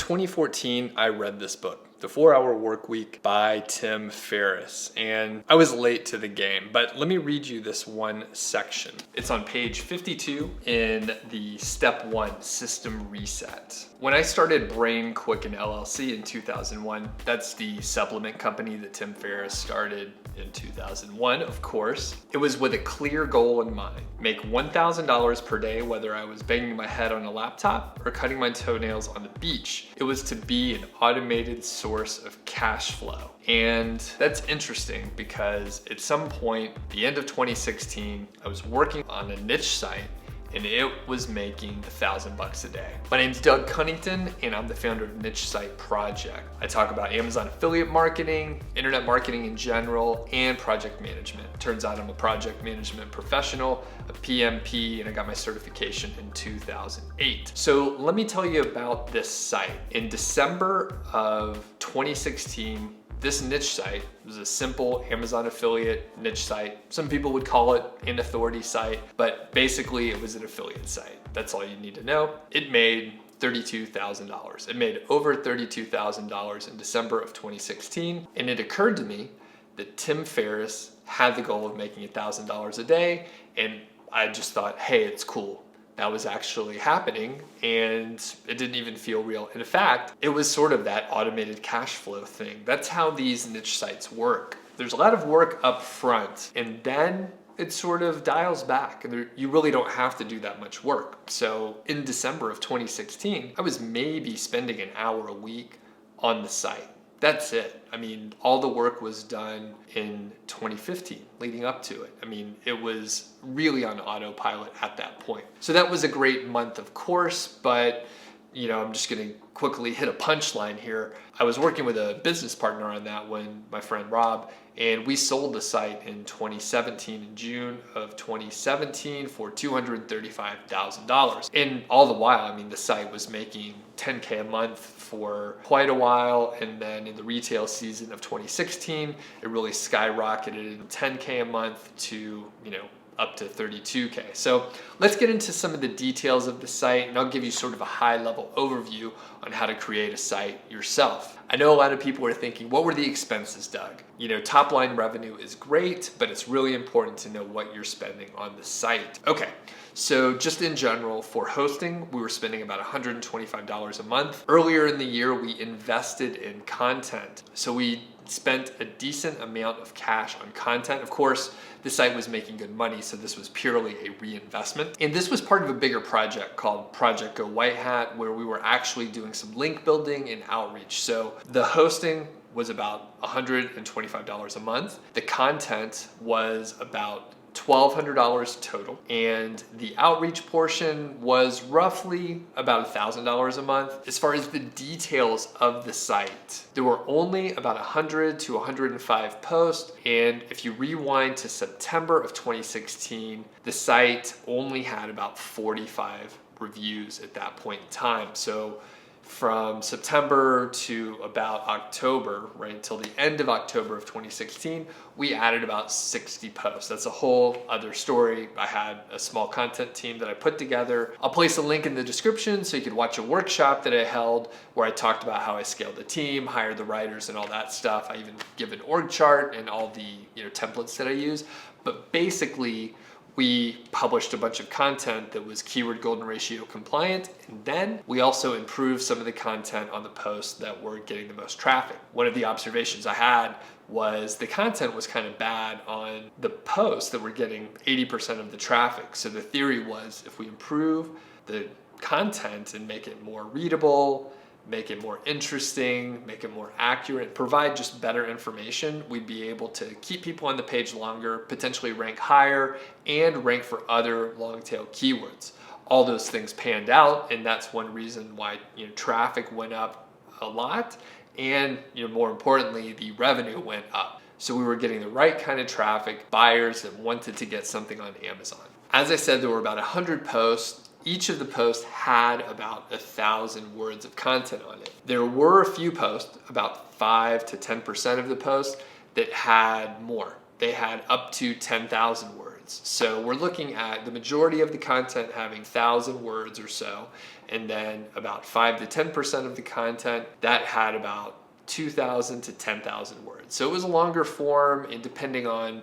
2014, I read this book, The 4-Hour Workweek by Tim Ferriss, and I was late to the game, but let me read you this one section. It's on page 52 in the Step 1 System Reset. When I started BrainQUICKEN LLC in 2001, that's the supplement company that Tim Ferriss started in 2001, of course. It was with a clear goal in mind. Make $1,000 per day, whether I was banging my head on a laptop or cutting my toenails on the beach. It was to be an automated source of cash flow. And that's interesting because at some point, the end of 2016, I was working on a niche site and it was making $1,000 a day. My name's Doug Cunnington and I'm the founder of Niche Site Project. I talk about Amazon affiliate marketing, internet marketing in general, and project management. Turns out I'm a project management professional, a PMP, and I got my certification in 2008. So let me tell you about this site. In December of 2016, this niche site was a simple Amazon affiliate niche site. Some people would call it an authority site, but basically it was an affiliate site. That's all you need to know. It made $32,000. It made over $32,000 in December of 2016. And it occurred to me that Tim Ferriss had the goal of making $1,000 a day. And I just thought, hey, it's cool. That was actually happening and it didn't even feel real. And in fact, it was sort of that automated cash flow thing. That's how these niche sites work. There's a lot of work up front and then it sort of dials back and you really don't have to do that much work. So in December of 2016, I was maybe spending an hour a week on the site. That's it. I mean, all the work was done in 2015 leading up to it. I mean, it was really on autopilot at that point. So that was a great month, of course, but you know, I'm just gonna quickly hit a punchline here. I was working with a business partner on that one, my friend Rob, and we sold the site in 2017, in June of 2017 for $235,000. And all the while, I mean, the site was making $10K a month for quite a while. And then in the retail season of 2016, it really skyrocketed in $10K a month to, you know, up to 32K. So let's get into some of the details of the site and I'll give you sort of a high level overview on how to create a site yourself. I know a lot of people are thinking, what were the expenses, Doug? You know, top line revenue is great, but it's really important to know what you're spending on the site. Okay, so just in general, for hosting, we were spending about $125 a month. Earlier in the year, we invested in content. So we spent a decent amount of cash on content. Of course, the site was making good money, so this was purely a reinvestment. And this was part of a bigger project called Project Go White Hat, where we were actually doing some link building and outreach. So the hosting was about $125 a month. The content was about $1,200 total, and the outreach portion was roughly about $1,000 a month. As far as the details of the site, there were only about 100 to 105 posts, and if you rewind to September of 2016, the site only had about 45 reviews at that point in time. So from September to about October, right until the end of October of 2016, we added about 60 posts. That's a whole other story. I had a small content team that I put together. I'll place a link in the description so you could watch a workshop that I held where I talked about how I scaled the team, hired the writers and all that stuff. I even give an org chart and all the templates that I use. But basically, we published a bunch of content that was keyword golden ratio compliant, and then we also improved some of the content on the posts that were getting the most traffic. One of the observations I had was the content was kind of bad on the posts that were getting 80% of the traffic. So the theory was if we improve the content and make it more readable, make it more interesting, make it more accurate, provide just better information, we'd be able to keep people on the page longer, potentially rank higher, and rank for other long tail keywords. All those things panned out, and that's one reason why traffic went up a lot, and more importantly, the revenue went up. So we were getting the right kind of traffic, buyers that wanted to get something on Amazon. As I said, there were about 100 posts. Each of the posts had about 1,000 words of content on it. There were a few posts, about 5 to 10% of the posts, that had more. They had up to 10,000 words. words. So we're looking at the majority of the content having 1,000 words or so, and then about 5 to 10% of the content that had about 2,000 to 10,000 words. So it was a longer form, and depending on,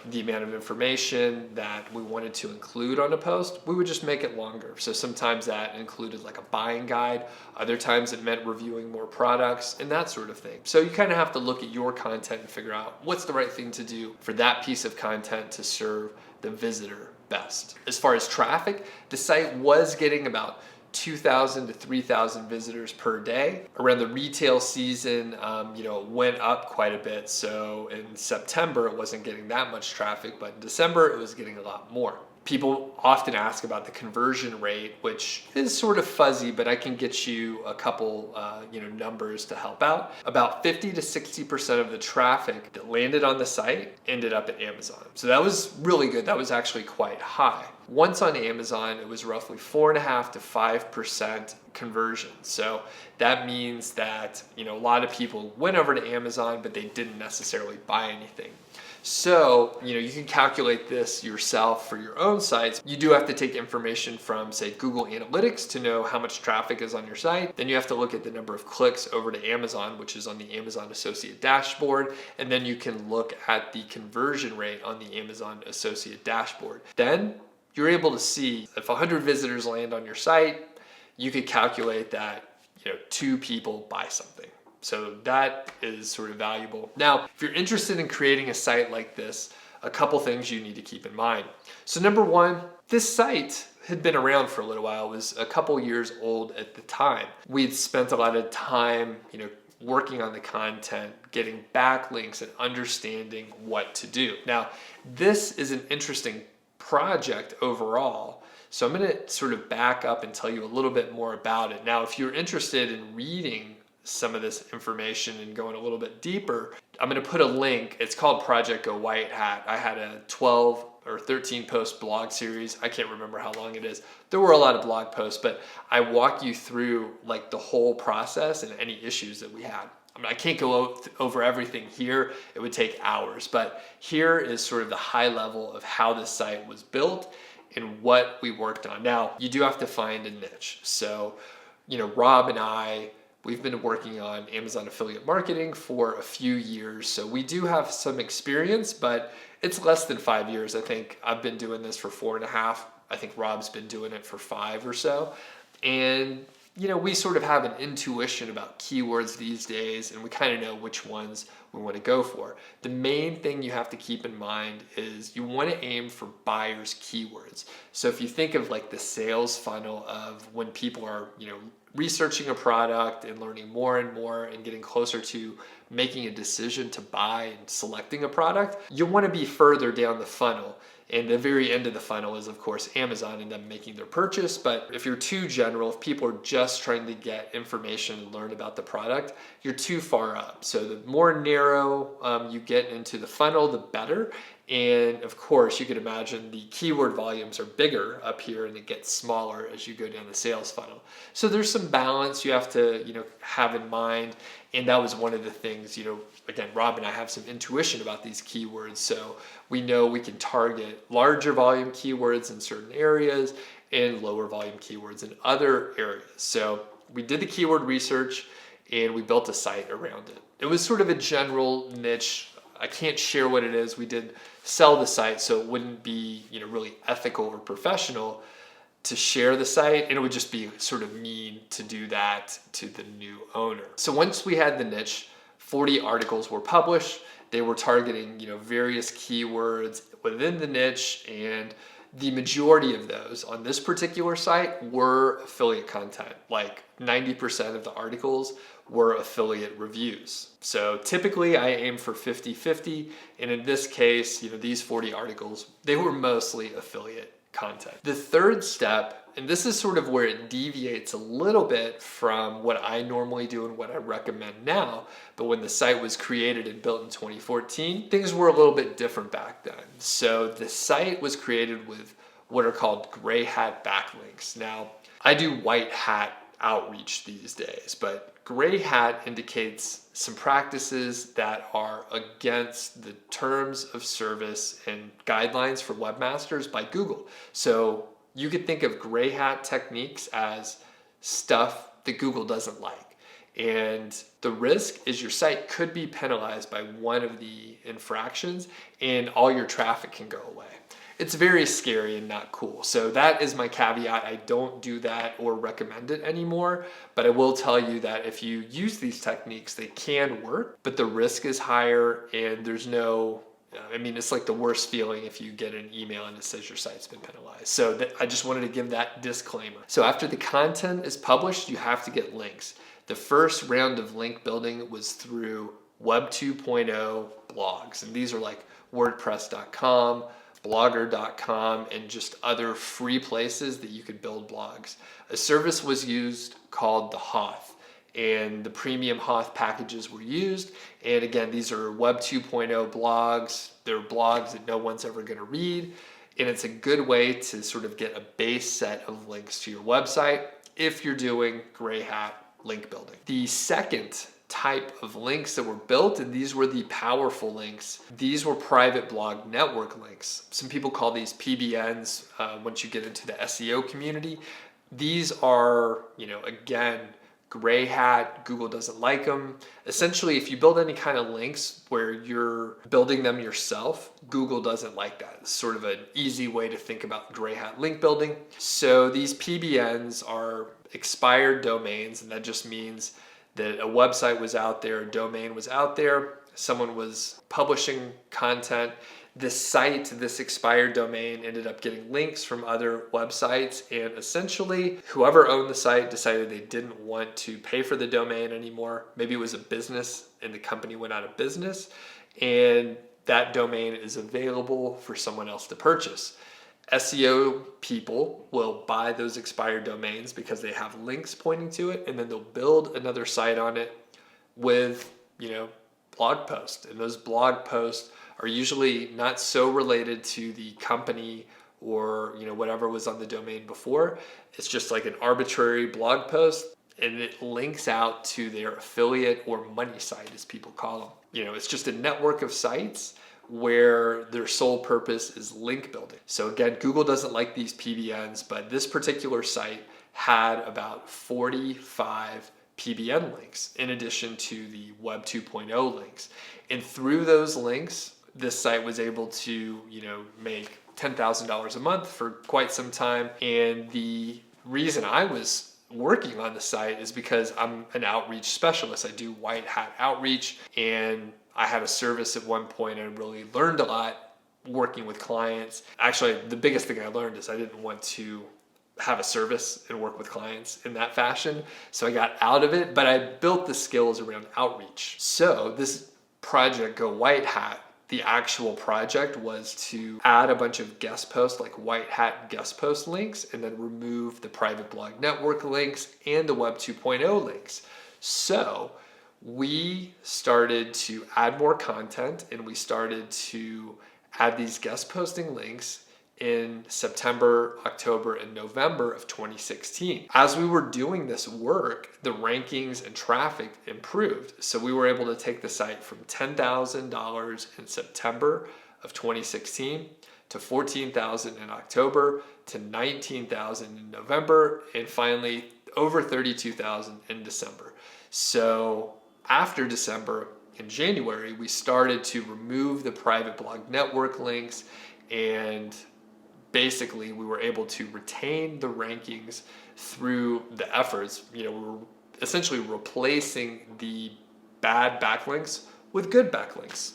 the amount of information that we wanted to include on a post, we would just make it longer. So sometimes that included like a buying guide. Other times it meant reviewing more products and that sort of thing. So you kind of have to look at your content and figure out what's the right thing to do for that piece of content to serve the visitor best. As far as traffic, the site was getting about 2,000 to 3,000 visitors per day. Around the retail season, it went up quite a bit. So in September, it wasn't getting that much traffic, but in December, it was getting a lot more. People often ask about the conversion rate, which is sort of fuzzy, but I can get you a couple, numbers to help out. About 50 to 60% of the traffic that landed on the site ended up at Amazon. So that was really good. That was actually quite high. Once on Amazon, it was roughly 4.5 to 5% conversion. So that means that, a lot of people went over to Amazon, but they didn't necessarily buy anything. So, you can calculate this yourself for your own sites. You do have to take information from, say, Google Analytics to know how much traffic is on your site. Then you have to look at the number of clicks over to Amazon, which is on the Amazon Associate dashboard. And then you can look at the conversion rate on the Amazon Associate dashboard. Then you're able to see if 100 visitors land on your site, you could calculate that, 2 people buy something. So that is sort of valuable. Now, if you're interested in creating a site like this, a couple things you need to keep in mind. So number one, this site had been around for a little while. It was a couple years old at the time. We'd spent a lot of time, working on the content, getting backlinks and understanding what to do. Now, this is an interesting project overall. So I'm going to sort of back up and tell you a little bit more about it. Now, if you're interested in reading some of this information and going a little bit deeper, I'm going to put a link. It's called Project Go White Hat. I had a 12 or 13 post blog series. I can't remember how long it is. There were a lot of blog posts, but I walk you through like the whole process and any issues that we had. I can't go over everything here. It would take hours, but here is sort of the high level of how this site was built and what we worked on. Now, you do have to find a niche. So, Rob and I, we've been working on Amazon affiliate marketing for a few years. So we do have some experience, but it's less than 5 years. I think I've been doing this for 4.5. I think Rob's been doing it for 5 or so. And, we sort of have an intuition about keywords these days, and we kind of know which ones we want to go for. The main thing you have to keep in mind is you want to aim for buyers' keywords. So if you think of like the sales funnel of when people are, researching a product and learning more and more and getting closer to making a decision to buy and selecting a product, you want to be further down the funnel. And the very end of the funnel is, of course, Amazon and them making their purchase. But if you're too general, if people are just trying to get information and learn about the product, you're too far up. So the more narrow you get into the funnel, the better. And of course, you could imagine the keyword volumes are bigger up here and it gets smaller as you go down the sales funnel. So there's some balance you have to, have in mind. And that was one of the things, again, Rob and I have some intuition about these keywords. So we know we can target larger volume keywords in certain areas and lower volume keywords in other areas. So we did the keyword research and we built a site around it. It was sort of a general niche. I can't share what it is. We did sell the site, so it wouldn't be, really ethical or professional to share the site, and it would just be sort of mean to do that to the new owner. So once we had the niche, 40 articles were published. They were targeting, various keywords within the niche, and the majority of those on this particular site were affiliate content. Like 90% of the articles were affiliate reviews. So typically I aim for 50-50. And in this case, these 40 articles, they were mostly affiliate content. The third step, and this is sort of where it deviates a little bit from what I normally do and what I recommend now, but when the site was created and built in 2014, things were a little bit different back then. So the site was created with what are called gray hat backlinks. Now, I do white hat outreach these days. But gray hat indicates some practices that are against the terms of service and guidelines for webmasters by Google. So you could think of gray hat techniques as stuff that Google doesn't like. And the risk is your site could be penalized by one of the infractions and all your traffic can go away. It's very scary and not cool. So that is my caveat. I don't do that or recommend it anymore, but I will tell you that if you use these techniques, they can work, but the risk is higher and there's no, I mean, it's like the worst feeling if you get an email and it says your site's been penalized. So I just wanted to give that disclaimer. So after the content is published, you have to get links. The first round of link building was through Web 2.0 blogs, and these are like WordPress.com, Blogger.com, and just other free places that you could build blogs. A service was used called the Hoth, and the premium Hoth packages were used. And again, these are Web 2.0 blogs. They're blogs that no one's ever going to read, and it's a good way to sort of get a base set of links to your website if you're doing gray hat link building. The second type of links that were built, and these were the powerful links, these were private blog network links. Some people call these PBNs once you get into the SEO community. These are, again, gray hat. Google doesn't like them. Essentially, if you build any kind of links where you're building them yourself, Google doesn't like that. It's sort of an easy way to think about gray hat link building. So these PBNs are expired domains, and that just means that a website was out there, a domain was out there, someone was publishing content. This site, this expired domain, ended up getting links from other websites, and essentially whoever owned the site decided they didn't want to pay for the domain anymore. Maybe it was a business and the company went out of business, and that domain is available for someone else to purchase. SEO people will buy those expired domains because they have links pointing to it, and then they'll build another site on it with, blog posts. And those blog posts are usually not so related to the company or, whatever was on the domain before. It's just like an arbitrary blog post, and it links out to their affiliate or money site, as people call them. It's just a network of sites where their sole purpose is link building. So again, Google doesn't like these PBNs, but this particular site had about 45 PBN links in addition to the Web 2.0 links. And through those links, this site was able to, make $10,000 a month for quite some time. And the reason I was working on the site is because I'm an outreach specialist. I do white hat outreach, and I had a service at one point and really learned a lot working with clients. Actually, the biggest thing I learned is I didn't want to have a service and work with clients in that fashion. So I got out of it, but I built the skills around outreach. So this project, Go White Hat, the actual project was to add a bunch of guest posts, like white hat guest post links, and then remove the private blog network links and the Web 2.0 links. So we started to add more content, and we started to add these guest posting links in September, October, and November of 2016. As we were doing this work, the rankings and traffic improved. So we were able to take the site from $10,000 in September of 2016 to $14,000 in October to $19,000 in November, and finally over $32,000 in December. So after December, in January, we started to remove the private blog network links, and basically we were able to retain the rankings through the efforts. We were essentially replacing the bad backlinks with good backlinks.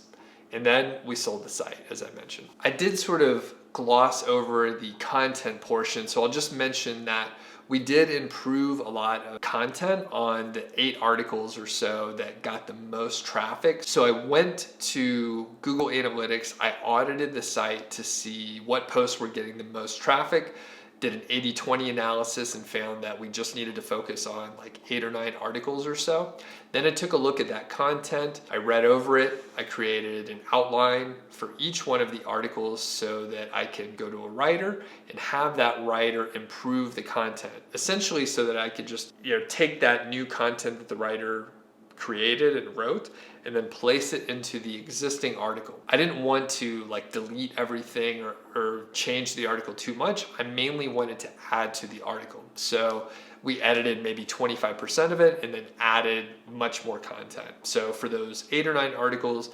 And then we sold the site, as I mentioned. I did sort of gloss over the content portion, so I'll just mention that we did improve a lot of content on the 8 articles or so that got the most traffic. So I went to Google Analytics, I audited the site to see what posts were getting the most traffic, did an 80-20 analysis and found that we just needed to focus on like 8 or 9 articles or so. Then I took a look at that content, I read over it, I created an outline for each one of the articles so that I could go to a writer and have that writer improve the content. Essentially so that I could just, take that new content that the writer created and wrote and then place it into the existing article. I didn't want to like delete everything or change the article too much. I mainly wanted to add to the article. So we edited maybe 25% of it and then added much more content. So for those 8 or 9 articles,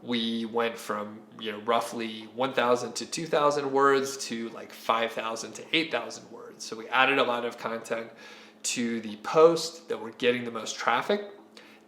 we went from roughly 1,000 to 2,000 words to like 5,000 to 8,000 words. So we added a lot of content to the post that were getting the most traffic.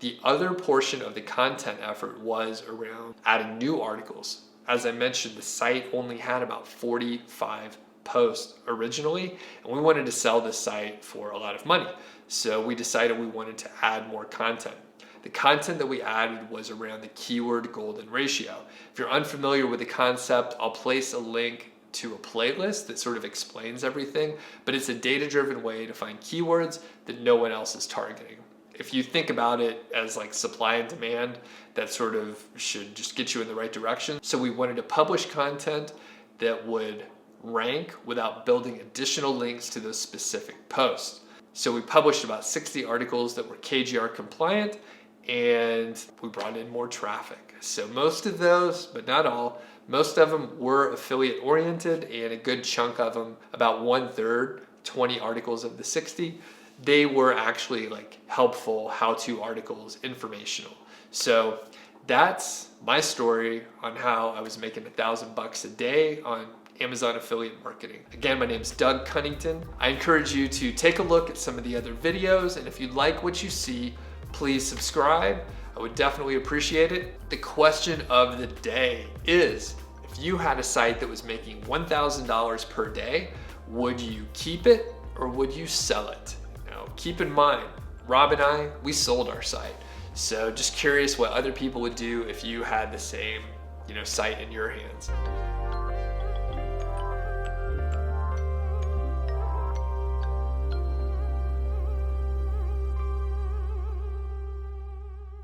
The other portion of the content effort was around adding new articles. As I mentioned, the site only had about 45 posts originally, and we wanted to sell this site for a lot of money. So we decided we wanted to add more content. The content that we added was around the keyword golden ratio. If you're unfamiliar with the concept, I'll place a link to a playlist that sort of explains everything, but it's a data-driven way to find keywords that no one else is targeting. If you think about it as like supply and demand, that sort of should just get you in the right direction. So we wanted to publish content that would rank without building additional links to those specific posts. So we published about 60 articles that were KGR compliant, and we brought in more traffic. So most of those, but not all, most of them were affiliate oriented, and a good chunk of them, about 1/3, 20 articles of the 60, they were actually like helpful how-to articles, informational. So that's my story on how I was making $1,000 a day on Amazon affiliate marketing. Again, my name is Doug Cunnington. I encourage you to take a look at some of the other videos, and if you like what you see, please subscribe. I would definitely appreciate it. The question of the day is, if you had a site that was making $1,000 per day, would you keep it or would you sell it? Now, keep in mind, Rob and I, we sold our site. So just curious what other people would do if you had the same, site in your hands.